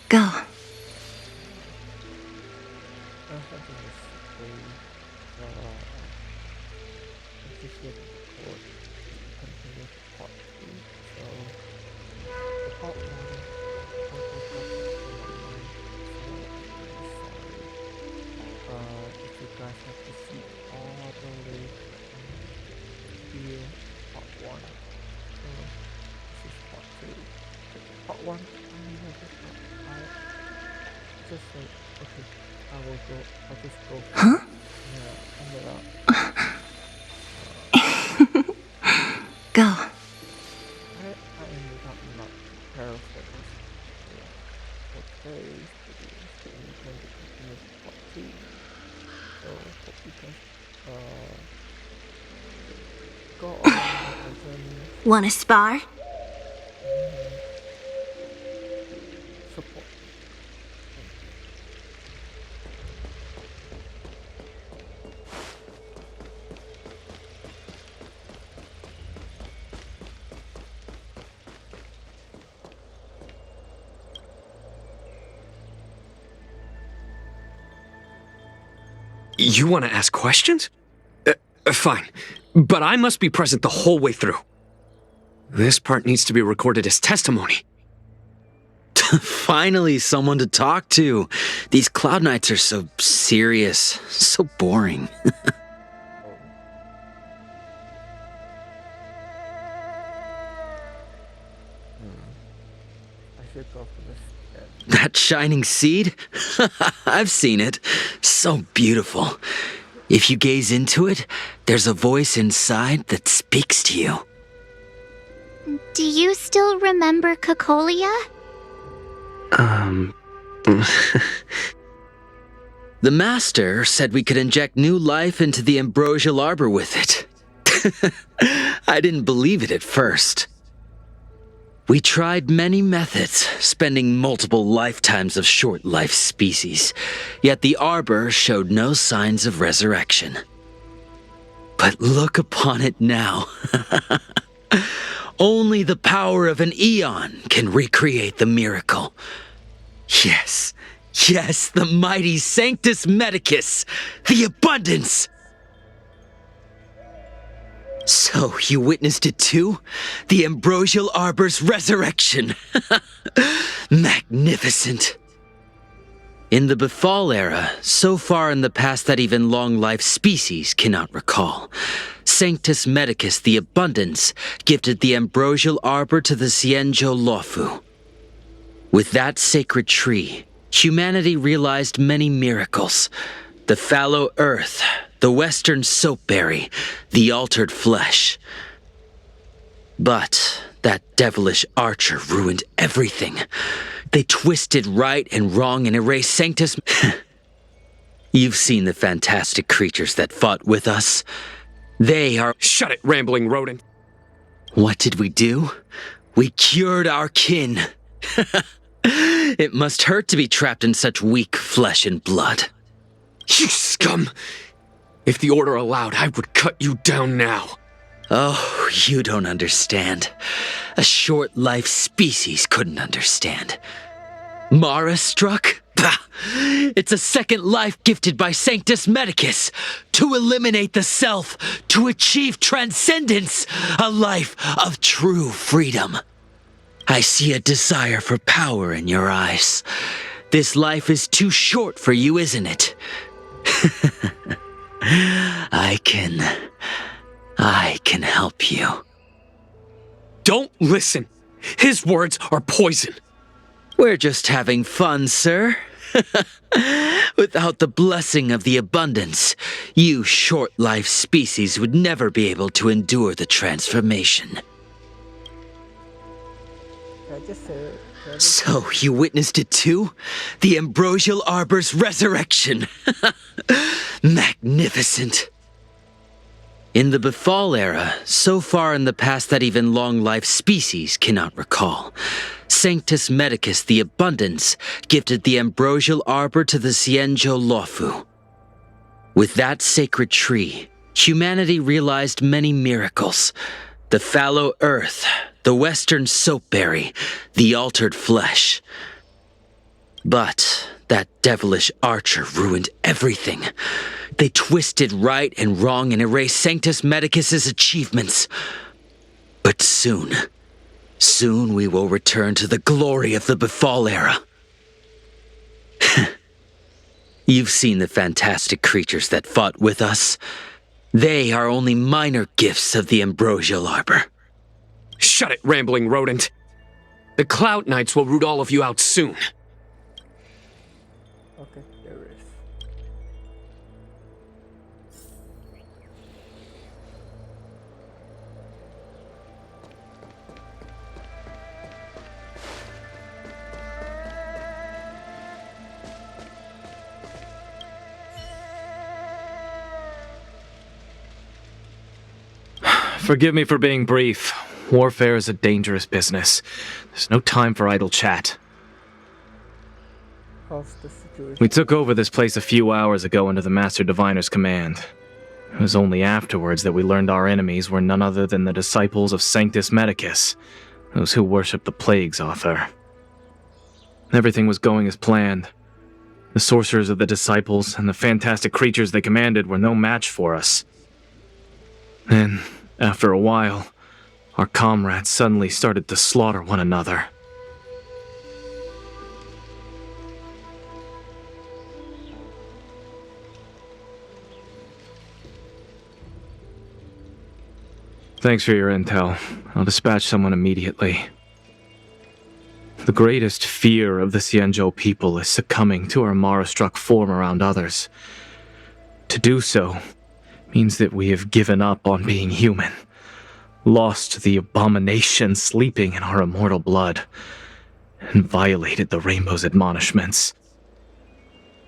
Go. Huh? Go. Wanna spar? You want to ask questions? Fine, but I must be present the whole way through. This part needs to be recorded as testimony. Finally, someone to talk to. These Cloud Knights are so serious, so boring. That shining seed? I've seen it. So beautiful. If you gaze into it, there's a voice inside that speaks to you. Do you still remember Cocolia? The Master said we could inject new life into the ambrosial arbor with it. I didn't believe it at first. We tried many methods, spending multiple lifetimes of short-life species, yet the arbor showed no signs of resurrection. But look upon it now. Only the power of an eon can recreate the miracle. Yes, yes, the mighty Sanctus Medicus, the abundance! So, you witnessed it too? The ambrosial arbor's resurrection! Magnificent! In the Befall era, so far in the past that even long-life species cannot recall, Sanctus Medicus the Abundance gifted the ambrosial arbor to the Xianzhou Luofu. With that sacred tree, humanity realized many miracles. The fallow earth, the western soapberry, the altered flesh. But that devilish archer ruined everything. They twisted right and wrong and erased Sanctus... You've seen the fantastic creatures that fought with us. They are... Shut it, rambling rodent. What did we do? We cured our kin. It must hurt to be trapped in such weak flesh and blood. You scum! If the order allowed, I would cut you down now. Oh, you don't understand. A short-life species couldn't understand. Mara struck? Bah! It's a second life gifted by Sanctus Medicus to eliminate the self, to achieve transcendence, a life of true freedom. I see a desire for power in your eyes. This life is too short for you, isn't it? I can help you. Don't listen. His words are poison. We're just having fun, sir. Without the blessing of the abundance, you short-life species would never be able to endure the transformation. So, you witnessed it too? The ambrosial arbor's resurrection! Magnificent! In the Befall era, so far in the past that even long-life species cannot recall, Sanctus Medicus the Abundance gifted the ambrosial arbor to the Xianzhou Luofu. With that sacred tree, humanity realized many miracles. The fallow earth, the western soapberry, the altered flesh. But that devilish archer ruined everything. They twisted right and wrong and erased Sanctus Medicus's achievements. But soon we will return to the glory of the Befall era. You've seen the fantastic creatures that fought with us. They are only minor gifts of the ambrosial arbor. Shut it, rambling rodent. The Cloud Knights will root all of you out soon. Okay, there is. Forgive me for being brief. Warfare is a dangerous business. There's no time for idle chat. How's the situation? We took over this place a few hours ago under the Master Diviner's command. It was only afterwards that we learned our enemies were none other than the disciples of Sanctus Medicus, those who worship the Plague's author. Everything was going as planned. The sorcerers of the disciples and the fantastic creatures they commanded were no match for us. Then, after a while, our comrades suddenly started to slaughter one another. Thanks for your intel. I'll dispatch someone immediately. The greatest fear of the Xianzhou people is succumbing to our Mara-struck form around others. To do so means that we have given up on being human, lost the abomination sleeping in our immortal blood, and violated the Rainbow's admonishments.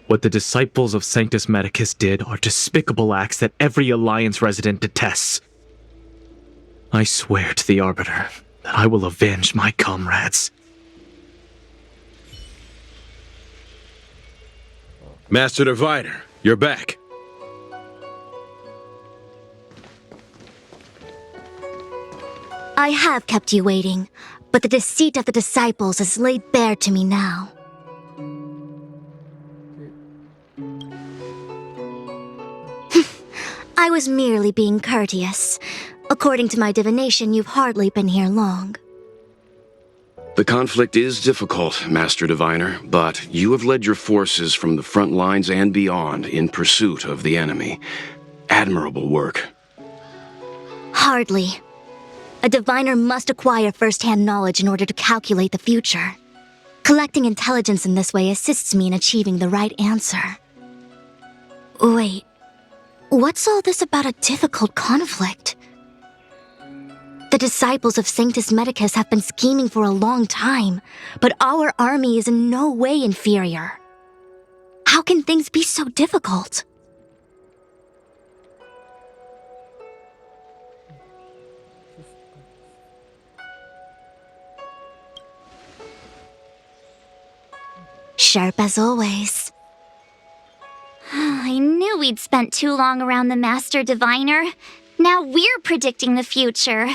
What the disciples of Sanctus Medicus did are despicable acts that every Alliance resident detests. I swear to the Arbiter that I will avenge my comrades. Master Diviner, you're back. I have kept you waiting, but the deceit of the disciples is laid bare to me now. I was merely being courteous. According to my divination, you've hardly been here long. The conflict is difficult, Master Diviner, but you have led your forces from the front lines and beyond in pursuit of the enemy. Admirable work. Hardly. A diviner must acquire first-hand knowledge in order to calculate the future. Collecting intelligence in this way assists me in achieving the right answer. Wait, what's all this about a difficult conflict? The disciples of Sanctus Medicus have been scheming for a long time, but our army is in no way inferior. How can things be so difficult? Sharp as always. I knew we'd spent too long around the Master Diviner. Now we're predicting the future.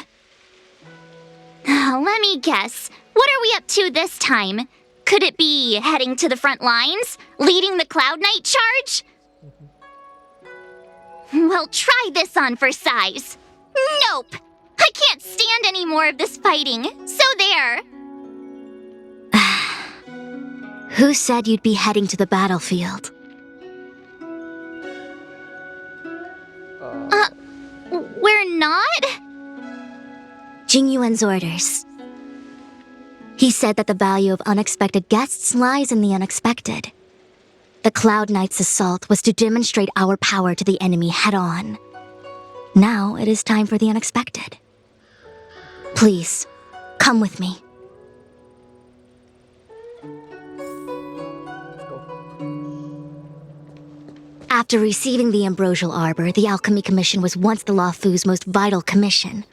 Let me guess. What are we up to this time? Could it be heading to the front lines? Leading the Cloud Knight charge? Well, try this on for size. Nope! I can't stand any more of this fighting. So there. Who said you'd be heading to the battlefield? We're not? Jingyuan's orders. He said that the value of unexpected guests lies in the unexpected. The Cloud Knight's assault was to demonstrate our power to the enemy head-on. Now it is time for the unexpected. Please, come with me. After receiving the Ambrosial Arbor, the Alchemy Commission was once the Luofu's most vital commission.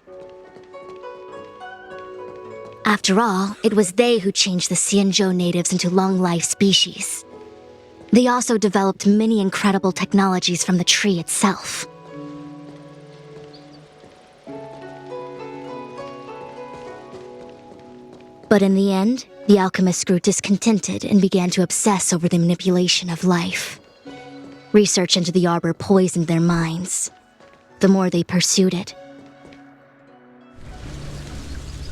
After all, it was they who changed the Xianzhou natives into long-life species. They also developed many incredible technologies from the tree itself. But in the end, the alchemists grew discontented and began to obsess over the manipulation of life. Research into the arbor poisoned their minds. The more they pursued it.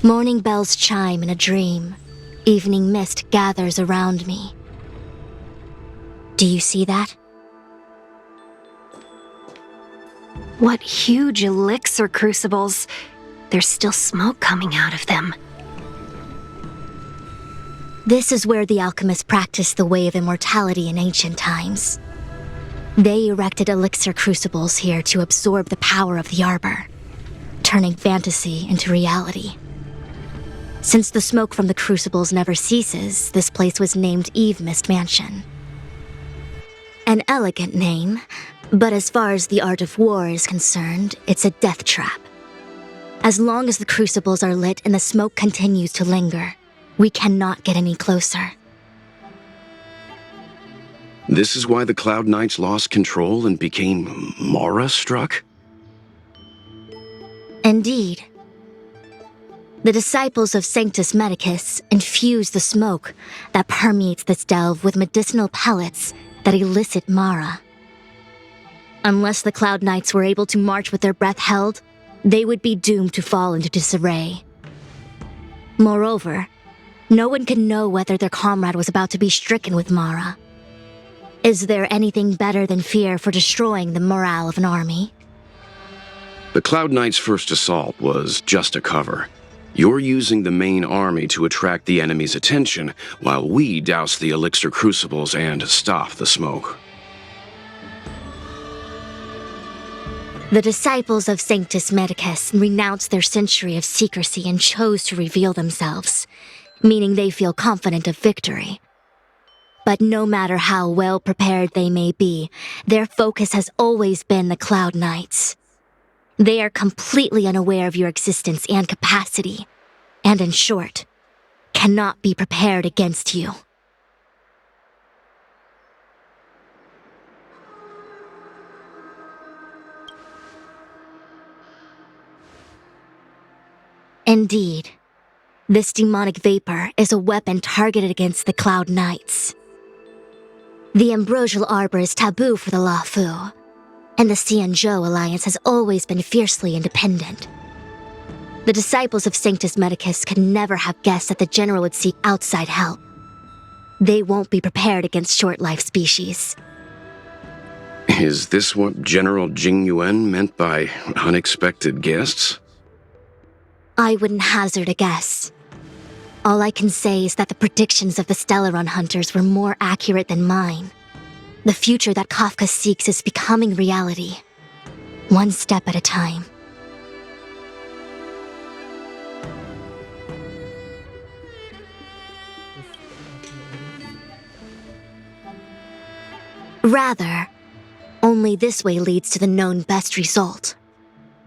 Morning bells chime in a dream. Evening mist gathers around me. Do you see that? What huge elixir crucibles. There's still smoke coming out of them. This is where the alchemists practiced the way of immortality in ancient times. They erected elixir crucibles here to absorb the power of the arbor, turning fantasy into reality. Since the smoke from the crucibles never ceases, this place was named Eve Mist Mansion. An elegant name, but as far as the art of war is concerned, it's a death trap. As long as the crucibles are lit and the smoke continues to linger, we cannot get any closer. This is why the Cloud Knights lost control and became Mara-struck? Indeed. The disciples of Sanctus Medicus infuse the smoke that permeates this delve with medicinal pellets that elicit Mara. Unless the Cloud Knights were able to march with their breath held, they would be doomed to fall into disarray. Moreover, no one could know whether their comrade was about to be stricken with Mara. Is there anything better than fear for destroying the morale of an army? The Cloud Knights' first assault was just a cover. You're using the main army to attract the enemy's attention, while we douse the elixir crucibles and stop the smoke. The disciples of Sanctus Medicus renounced their century of secrecy and chose to reveal themselves, meaning they feel confident of victory. But no matter how well prepared they may be, their focus has always been the Cloud Knights. They are completely unaware of your existence and capacity, and in short, cannot be prepared against you. Indeed, this demonic vapor is a weapon targeted against the Cloud Knights. The ambrosial arbor is taboo for the Luofu, and the Xianzhou alliance has always been fiercely independent. The disciples of Sanctus Medicus could never have guessed that the general would seek outside help. They won't be prepared against short-life species. Is this what General Jing Yuan meant by unexpected guests? I wouldn't hazard a guess. All I can say is that the predictions of the Stellaron hunters were more accurate than mine. The future that Kafka seeks is becoming reality, one step at a time. Rather, only this way leads to the known best result.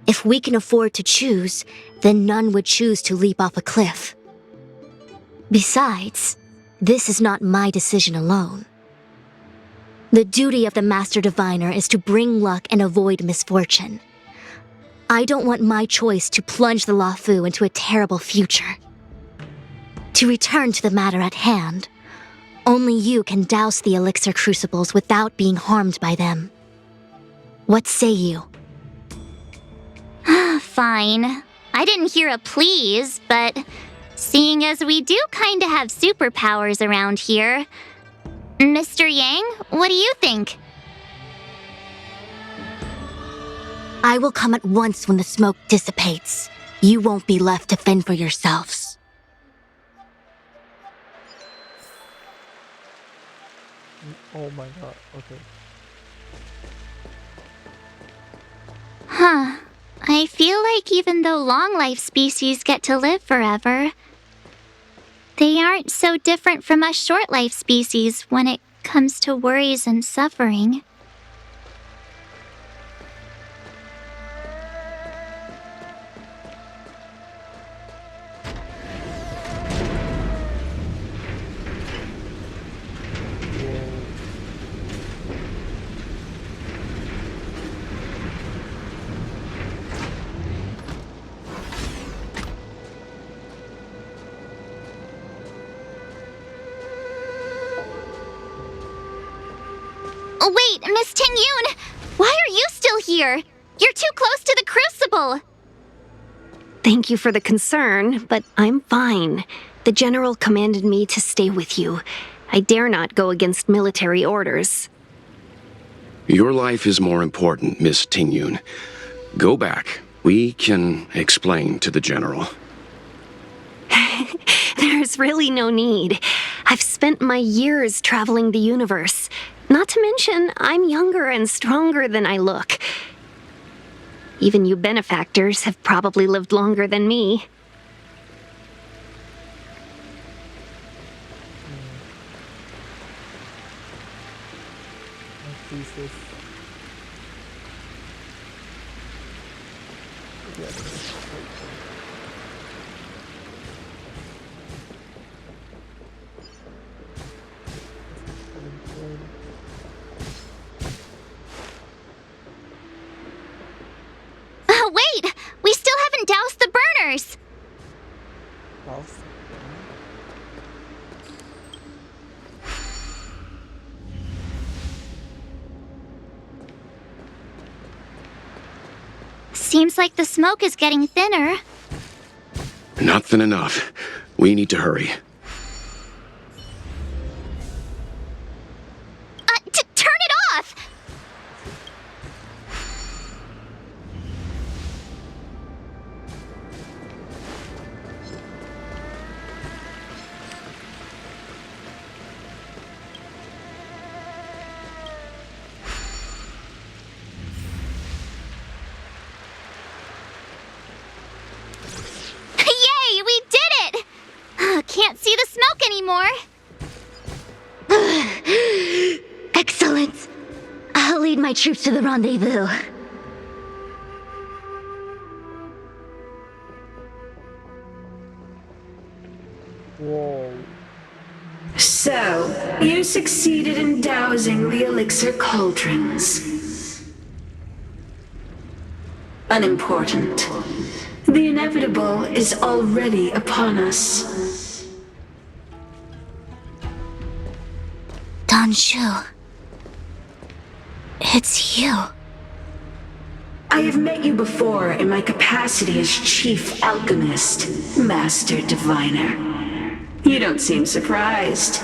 If we can afford to choose, then none would choose to leap off a cliff. Besides, this is not my decision alone. The duty of the Master Diviner is to bring luck and avoid misfortune. I don't want my choice to plunge the Luofu into a terrible future. To return to the matter at hand, only you can douse the elixir crucibles without being harmed by them. What say you? Fine. I didn't hear a please, but seeing as we do kinda have superpowers around here, Mr. Yang, what do you think? I will come at once when the smoke dissipates. You won't be left to fend for yourselves. Oh my god, okay. Huh. I feel like even though long-life species get to live forever, they aren't so different from us short-life species when it comes to worries and suffering. Wait, Miss Tingyun! Why are you still here? You're too close to the Crucible! Thank you for the concern, but I'm fine. The General commanded me to stay with you. I dare not go against military orders. Your life is more important, Miss Tingyun. Go back. We can explain to the General. There's really no need. I've spent my years traveling the universe. Not to mention, I'm younger and stronger than I look. Even you benefactors have probably lived longer than me. Jesus. Wait! We still haven't doused the burners! House. Seems like the smoke is getting thinner. Not thin enough. We need to hurry. Turn it off! Yay, we did it! Can't see the smoke anymore. Excellent! I'll lead my troops to the rendezvous. Whoa. So, you succeeded in dousing the elixir cauldrons. Unimportant. The inevitable is already upon us. Danshu. It's you. I have met you before in my capacity as Chief Alchemist, Master Diviner. You don't seem surprised.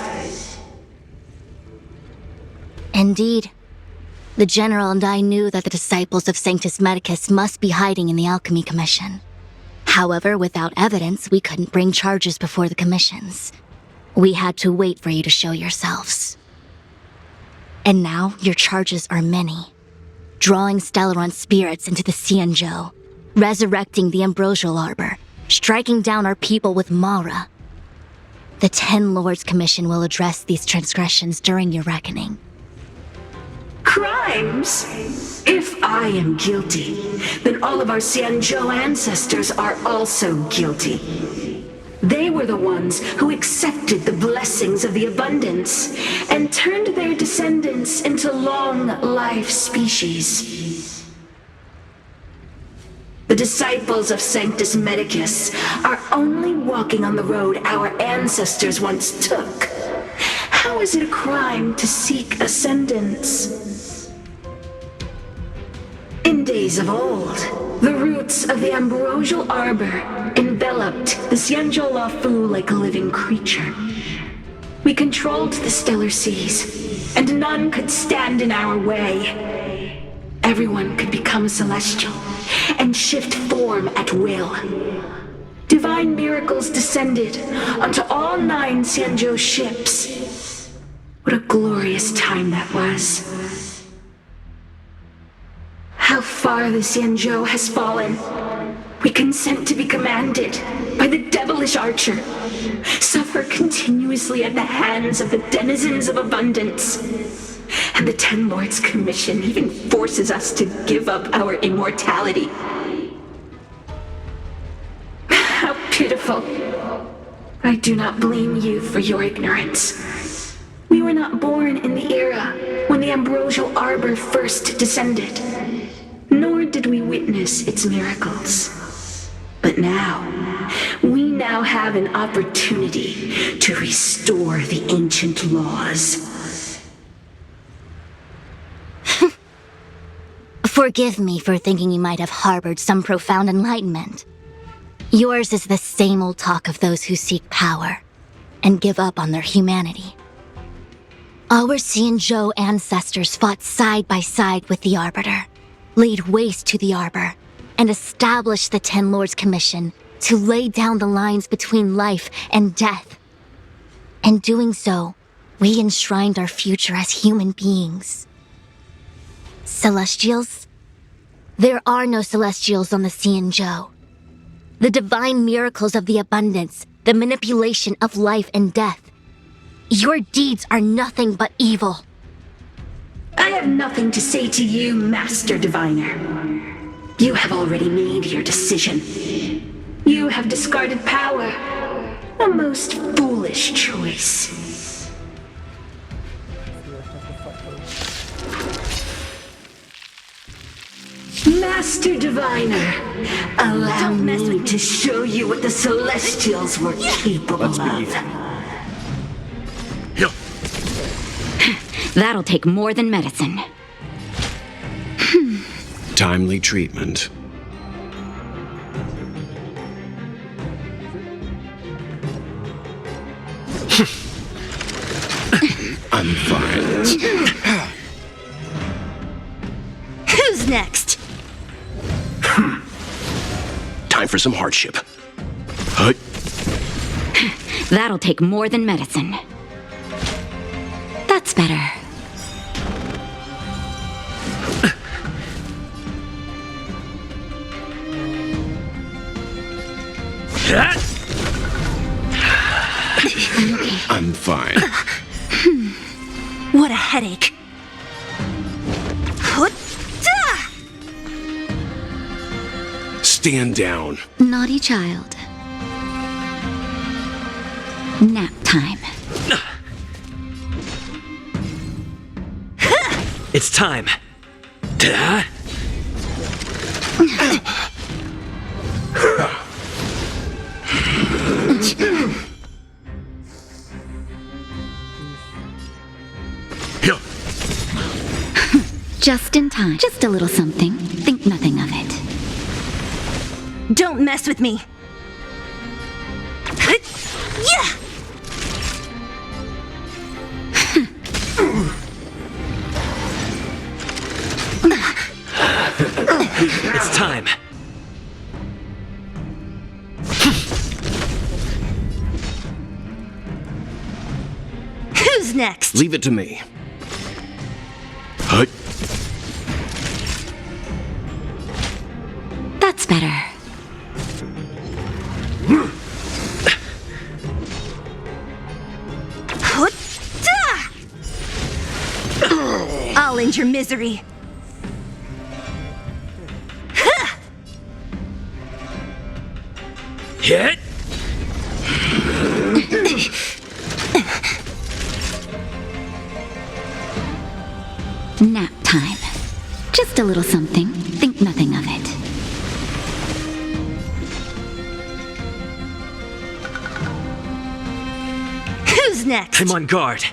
Indeed. The General and I knew that the disciples of Sanctus Medicus must be hiding in the Alchemy Commission. However, without evidence, we couldn't bring charges before the commissions. We had to wait for you to show yourselves. And now, your charges are many. Drawing Stellaron spirits into the Xianzhou, resurrecting the Ambrosial Arbor, striking down our people with Mara. The Ten Lords Commission will address these transgressions during your reckoning. Crimes? If I am guilty, then all of our Xianzhou ancestors are also guilty. They were the ones who accepted the blessings of the abundance and turned their descendants into long-life species. The disciples of Sanctus Medicus are only walking on the road our ancestors once took. How is it a crime to seek ascendance? In days of old, the roots of the Ambrosial Arbor enveloped the Xianzhou Luofu like a living creature. We controlled the stellar seas, and none could stand in our way. Everyone could become celestial and shift form at will. Divine miracles descended onto all 9 Xianzhou ships. What a glorious time that was. How far the Xianzhou has fallen. We consent to be commanded by the devilish archer. Suffer continuously at the hands of the denizens of abundance. And the Ten Lords Commission even forces us to give up our immortality. How pitiful. I do not blame you for your ignorance. We were not born in the era when the Ambrosial Arbor first descended, nor did we witness its miracles. But we now have an opportunity to restore the ancient laws. Forgive me for thinking you might have harbored some profound enlightenment. Yours is the same old talk of those who seek power and give up on their humanity. Our Xianzhou ancestors fought side by side with the Arbiter, laid waste to the Arbor, and established the Ten Lords Commission to lay down the lines between life and death. In doing so, we enshrined our future as human beings. Celestials? There are no Celestials on the Xianzhou. The divine miracles of the abundance, the manipulation of life and death. Your deeds are nothing but evil. I have nothing to say to you, Master Diviner. You have already made your decision. You have discarded power. A most foolish choice. Master Diviner, allow me to show you what the Celestials were capable of. That'll take more than medicine. Timely treatment. I'm fine. Who's next? Time for some hardship. Huh? That'll take more than medicine. That's better. I'm fine. What a headache. Stand down. Naughty child. Nap time. It's time. Just in time. Just a little something. Think nothing of it. Don't mess with me. It's time. Who's next? Leave it to me. Huh? That's better. I'll end your misery. Hit. Nap time. Just a little something. Think nothing of it. Who's next? I'm on guard.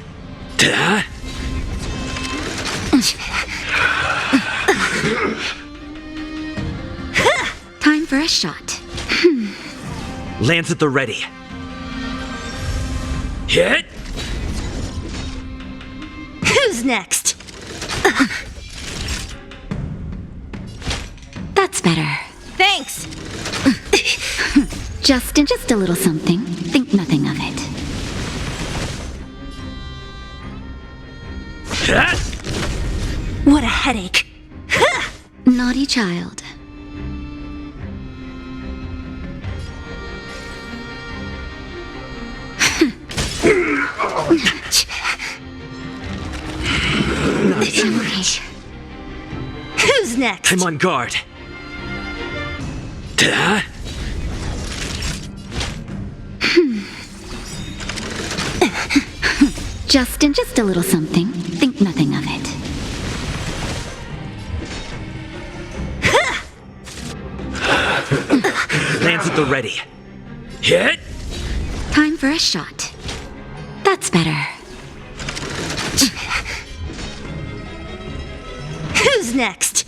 Time for a shot. Lands at the ready. Hit. Who's next? That's better. Thanks. Just a little something. Think nothing of it. What a headache. Naughty child. Who's next? I'm on guard. Just a little something. Think nothing of it. Lands at the ready. Hit. Time for a shot. That's better. Who's next?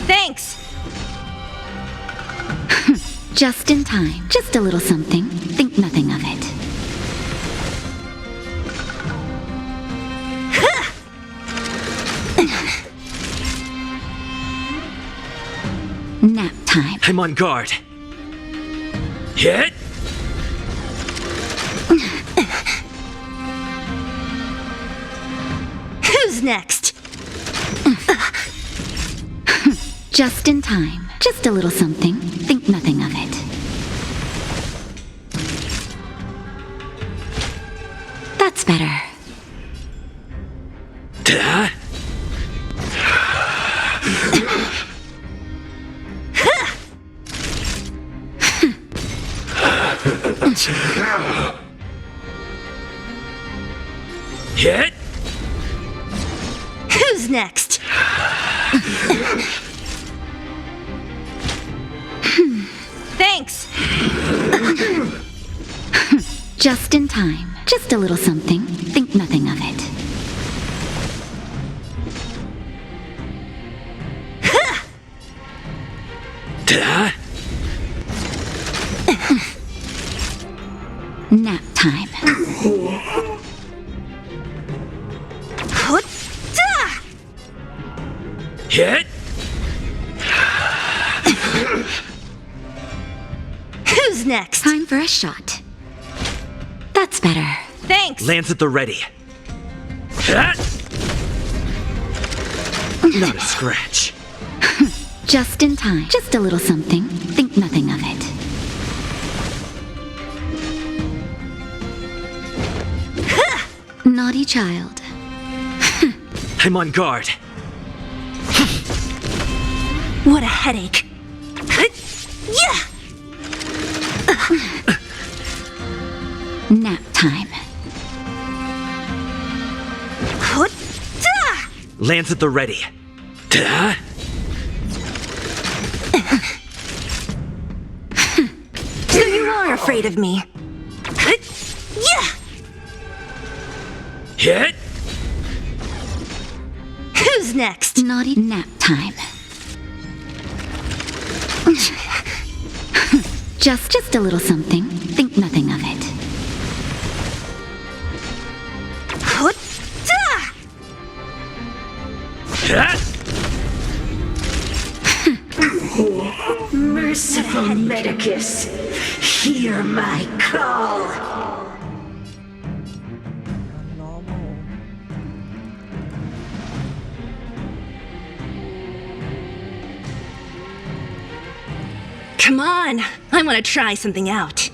Thanks! Just in time. Just a little something. Think nothing of it. Nap time. I'm on guard. Hit! Who's next? Just in time. Just a little something. Think nothing of it. That's better. Hit! Who's next? Thanks! Just in time. Just a little something. Think nothing of it. Nap time. Hit! Who's next? Time for a shot. That's better. Thanks! Lands at the ready. Not a scratch. Just in time. Just a little something. Think nothing of it. Naughty child. I'm on guard. What a headache. Nap time. Lands at the ready. So you are afraid of me. Hit! Who's next? Naughty nap time. Just a little something. Think nothing of it. Merciful Medicus, hear my call. Normal. Come on, I want to try something out.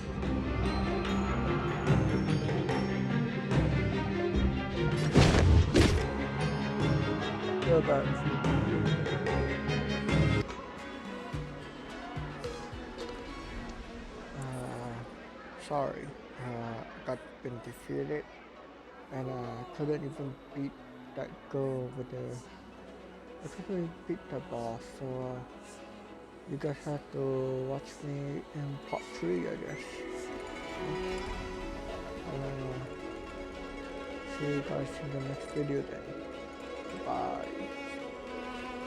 Good guys. Sorry, got been defeated and couldn't even beat that girl with the. I couldn't even beat the boss, so you guys have to watch me in part 3, I guess. See you guys in the next video then.